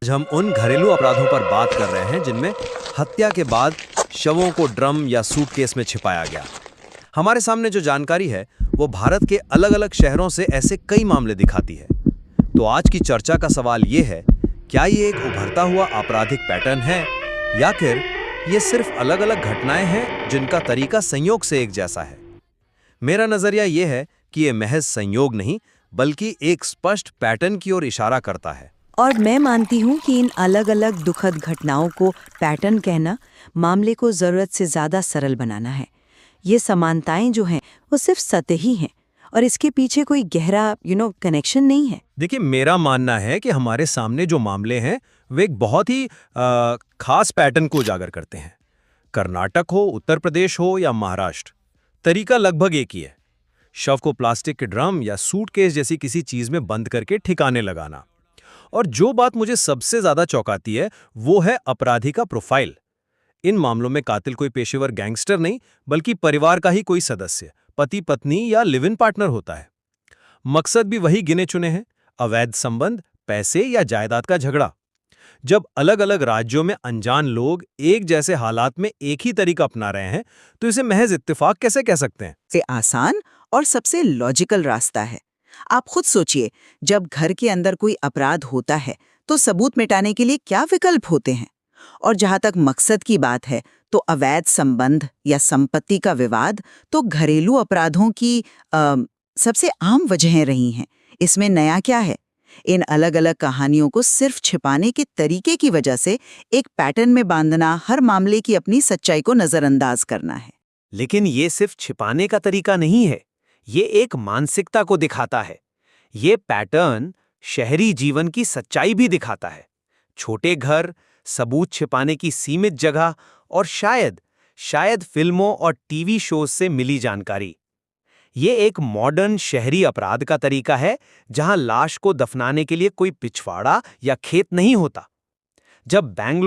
आज हम उन घरेलू अपराधों पर बात कर रहे हैं जिनमें हत्या के बाद शवों को ड्रम या सूटकेस में छिपाया गया। हमारे सामने जो जानकारी है वो भारत के अलग-अलग शहरों से ऐसे कई मामले दिखाती है। तो आज की चर्चा का सवाल ये है, क्या ये एक उभरता हुआ आपराधिक पैटर्न है या फिर ये सिर्फ अलग-अलग घटनाएं हैं जिनका तरीका संयोग से एक जैसा है? मेरा नजरिया ये है कि ये महज संयोग नहीं बल्कि एक स्पष्ट पैटर्न की ओर इशारा करता है। और मैं मानती हूँ कि इन अलग अलग दुखद घटनाओं को पैटर्न कहना मामले को ज़रूरत से ज़्यादा सरल बनाना है। ये समानताएं जो हैं वो सिर्फ सतही हैं और इसके पीछे कोई गहरा कनेक्शन नहीं है। देखिए, मेरा मानना है कि हमारे सामने जो मामले हैं वे एक बहुत ही खास पैटर्न को उजागर करते हैं। कर्नाटक हो, उत्तर प्रदेश हो या महाराष्ट्र, तरीका लगभग एक ही है। शव को प्लास्टिक के ड्रम या सूटकेस जैसी किसी चीज में बंद करके ठिकाने लगाना। और जो बात मुझे सबसे ज्यादा चौंकाती है वो है अपराधी का प्रोफाइल। इन मामलों में कातिल कोई पेशेवर गैंगस्टर नहीं बल्कि परिवार का ही कोई सदस्य, पति पत्नी या लिव इन पार्टनर होता है। मकसद भी वही गिने चुने हैं, अवैध संबंध, पैसे या जायदाद का झगड़ा। जब अलग अलग राज्यों में अनजान लोग एक जैसे हालात में एक ही तरीका अपना रहे हैं तो इसे महज इत्तेफाक कैसे कह सकते हैं? से आसान और सबसे लॉजिकल रास्ता है। आप खुद सोचिए, जब घर के अंदर कोई अपराध होता है तो सबूत मिटाने के लिए क्या विकल्प होते हैं? और जहां तक मकसद की बात है तो अवैध संबंध या संपत्ति का विवाद तो घरेलू अपराधों की सबसे आम वजहें रही हैं। इसमें नया क्या है? इन अलग अलग कहानियों को सिर्फ छिपाने के तरीके की वजह से एक पैटर्न में बांधना, हर मामले की अपनी सच्चाई को नजरअंदाज करना है। लेकिन ये सिर्फ छिपाने का तरीका नहीं है, ये एक मानसिकता को दिखाता है। ये पैटर्न शहरी जीवन की सच्चाई भी दिखाता है। छोटे घर, सबूत छिपाने की सीमित जगह और शायद फिल्मों और टीवी शोज से मिली जानकारी। ये एक मॉडर्न शहरी अपराध का तरीका है जहां लाश को दफनाने के लिए कोई पिछवाड़ा या खेत नहीं होता। जब बेंगलुरु